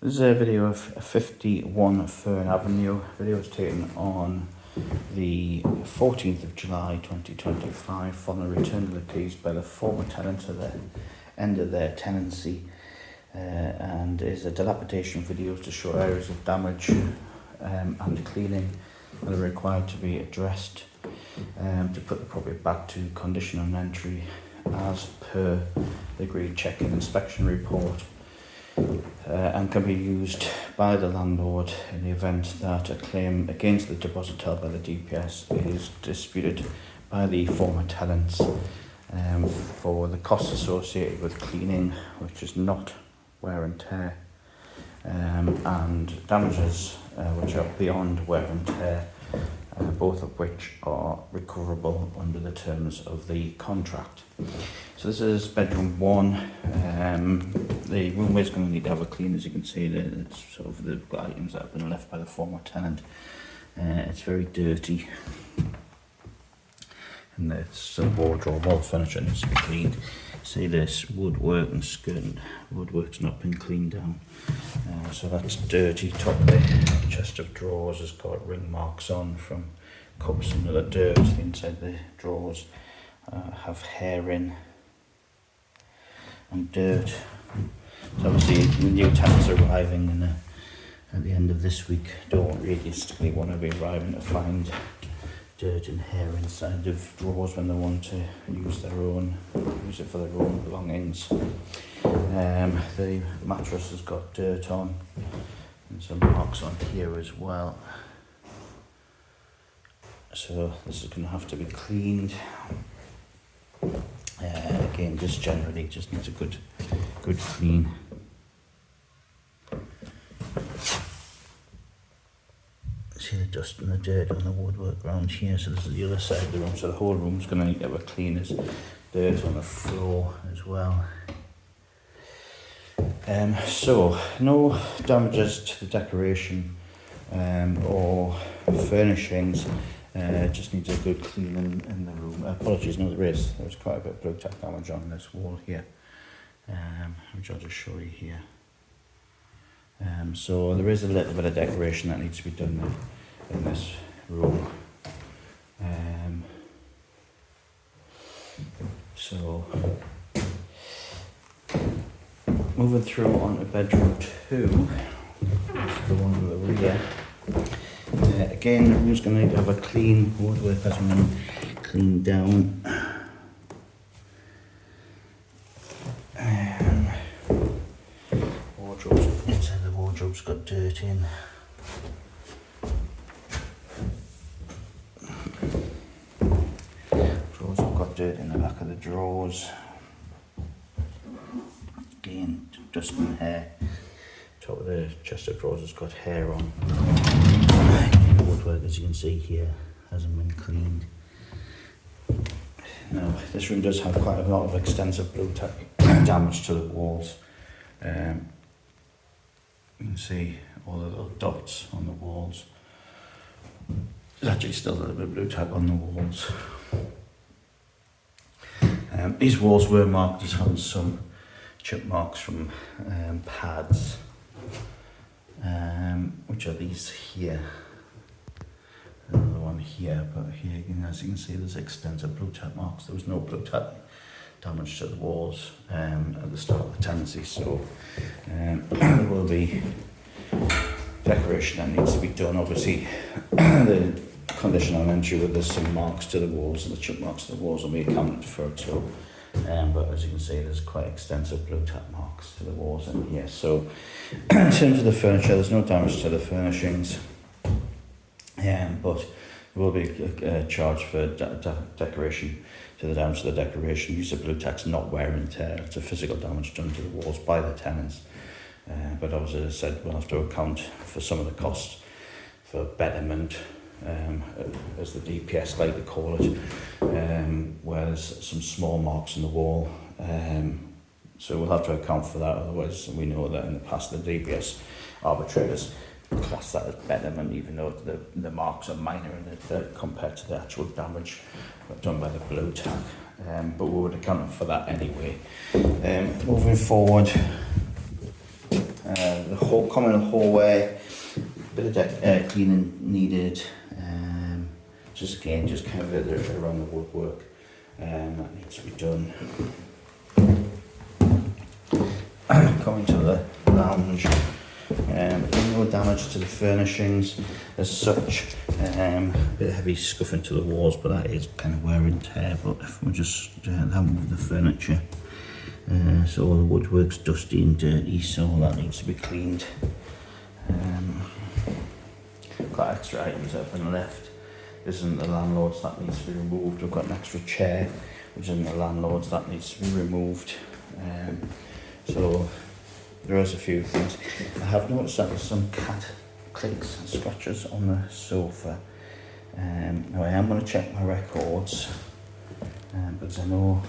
This is a video of 51 Fern Avenue. Video was taken on the 14th of July 2025 following the return of the keys by the former tenant at the end of their tenancy, and is a dilapidation video to show areas of damage and cleaning that are required to be addressed to put the property back to condition on entry as per the agreed check-in inspection report. And can be used by the landlord in the event that a claim against the deposit held by the DPS is disputed by the former tenants for the costs associated with cleaning, which is not wear and tear, and damages which are beyond wear and tear, both of which are recoverable under the terms of the contract. So this is bedroom 1. The room is going to need to have a clean, as you can see. It's sort of the items that have been left by the former tenant. It's very dirty, and it's the wardrobe, all the furniture needs to be cleaned. See this woodwork and skirting, woodwork's not been cleaned down, so that's dirty. Top of the chest of drawers has got ring marks on from cups and other dirt. The inside the drawers have hair in and dirt. So obviously the new tenants arriving at the end of this week don't realistically want to be arriving to find dirt and hair inside of drawers when they want to use it for their own belongings. The mattress has got dirt on and some marks on here as well. So this is going to have to be cleaned. Again, just generally just needs a good clean. See the dust and the dirt on the woodwork around here. So this is the other side of the room. So the whole room's going to need to have a clean. There's dirt on the floor as well. So no damages to the decoration or furnishings. Just needs a good cleaning in the room. Apologies, no, there's quite a bit of blue tack damage on this wall here, which I'll just show you here. So there is a little bit of decoration that needs to be done in this room. So moving through on to bedroom 2, that's the one with the rear. Again, the room's going to need to have a clean. Woodwork has been cleaned down. Wardrobes, inside the wardrobe's got dirt in. Drawers have got dirt in the back of the drawers. Again, dust and hair. Top of the chest of drawers has got hair on. The woodwork, as you can see here, hasn't been cleaned. Now, this room does have quite a lot of extensive blue tack damage to the walls. You can see all the little dots on the walls. There's actually still a little bit of blue tack on the walls. These walls were marked as having some chip marks from pads, which are these here. Another one here, but here, as you can see, there's extensive blue tack marks. There was no blue tack damage to the walls at the start of the tenancy, so there will be decoration that needs to be done. Obviously, the condition on entry where there's some marks to the walls, and the chip marks to the walls will be accounted for too. But as you can see, there's quite extensive blue tack marks to the walls in here. So in terms of the furniture, there's no damage to the furnishings. But there will be a charge for decoration, to the damage to the decoration. Use of blue tack's not wear and tear, it's a physical damage done to the walls by the tenants. But obviously, as I said, we'll have to account for some of the costs for betterment, as the DPS like to call it, where there's some small marks in the wall. So we'll have to account for that, otherwise we know that in the past the DPS arbitrators class that as betterment, even though the marks are minor in it compared to the actual damage done by the blue tack. But we would account for that anyway. Moving forward, the whole common hallway, bit of deck cleaning needed. Just kind of around the woodwork that needs to be done. Coming to the lounge, no damage to the furnishings as such. A bit of heavy scuff into the walls, but that is kind of wear and tear. But if we just have with the furniture, so all the woodwork's dusty and dirty, so that needs to be cleaned. Got extra items that have been left. This isn't the landlord's, that needs to be removed. We've got an extra chair, which isn't the landlord's, that needs to be removed. So there is a few things. I have noticed that there's some cat clicks and scratches on the sofa. Now I am going to check my records, because I know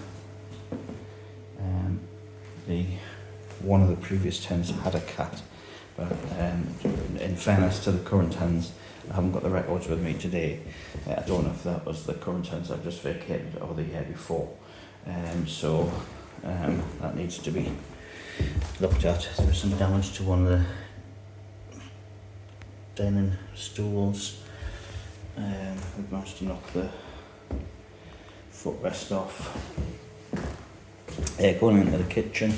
one of the previous tenants had a cat, but in fairness to the current tenants, I haven't got the records with me today. I don't know if that was the current tenants I've just vacated or the year before. So that needs to be looked at. There was some damage to one of the dining stools. We've managed to knock the footrest off. Going into the kitchen.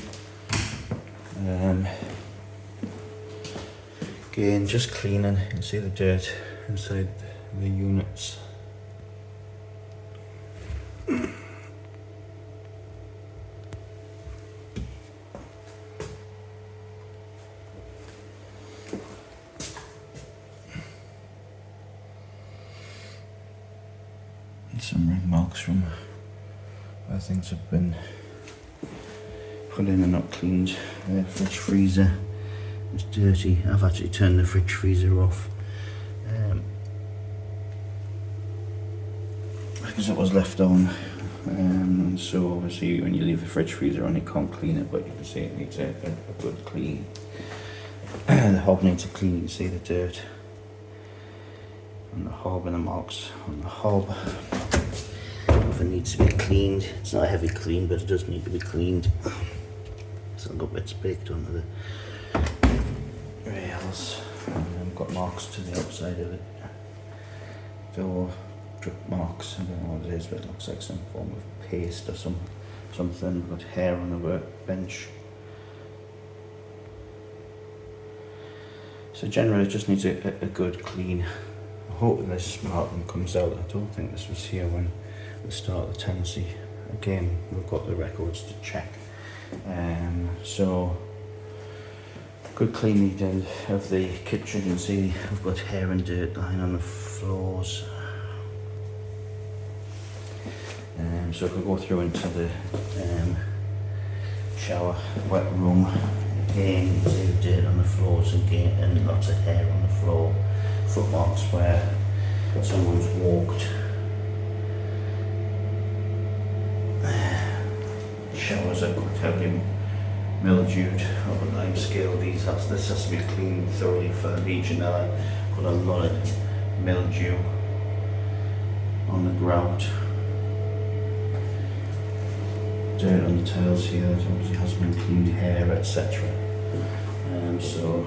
Again, just cleaning. You can see the dirt inside the units. Some ring marks from where things have been put in and not cleaned. The fridge freezer is dirty. I've actually turned the fridge freezer off because it was left on. So obviously when you leave the fridge freezer on, you can't clean it, but you can see it needs a good clean. The hob needs a clean. You can see the dirt on the hob and the marks on the hob. It needs to be cleaned. It's not a heavy clean, but it does need to be cleaned. So I've got bits baked onto the rails. I've got marks to the outside of it. Door drip marks. I don't know what it is, but it looks like some form of paste or something. I've got hair on the workbench. So generally, it just needs a good clean. I hope this marking comes out. I don't think this was here when the start of the tenancy. Again, we've got the records to check. So good clean needed of the kitchen. You can see we've got hair and dirt lying on the floors. So if we go through into the shower wet room, again you can see the dirt on the floors again, and lots of hair on the floor, footmarks where someone's walked. Showers are quite heavily mildewed on a lime scale. This has to be cleaned thoroughly for Legionella. Got a lot of mildew on the grout. Dirt on the tiles here, that obviously hasn't been cleaned, hair, etc. So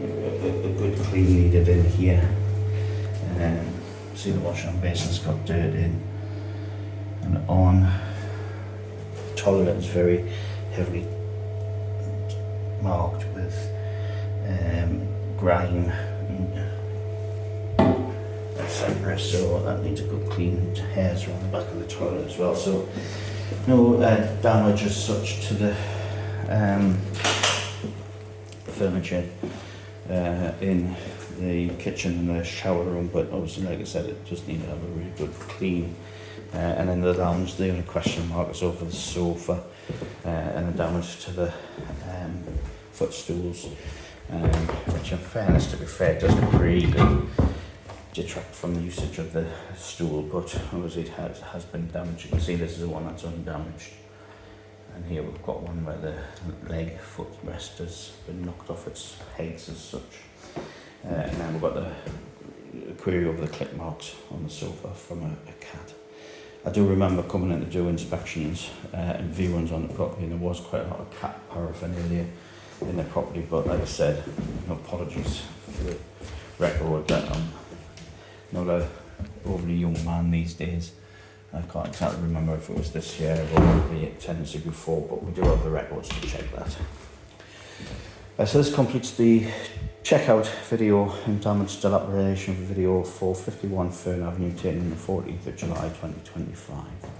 a good clean needed in here. See the wash hand basin's got dirt in and on. Toilet is very heavily marked with grime, etc. So that needs a good clean. Hairs around the back of the toilet as well. So no damage as such to the furniture in the kitchen and the shower room, but obviously, like I said, it just needs to have a really good clean. And in the lounge, the only question mark is over the sofa and the damage to the footstools, which in fairness, to be fair, doesn't really detract from the usage of the stool, but obviously it has been damaged. You can see this is the one that's undamaged. And here we've got one where the leg footrest has been knocked off its pegs as such. And then we've got the query over the clip marks on the sofa from a cat. I do remember coming in to do inspections and viewings on the property, and there was quite a lot of cat paraphernalia in the property. But like I said, apologies for the record that I'm not a overly young man these days. I can't exactly remember if it was this year or the tenancy before, but we do have the records to check that. So this completes the checkout video and damage dilapidation video for 51 Fern Avenue, taken on the 14th of July 2025.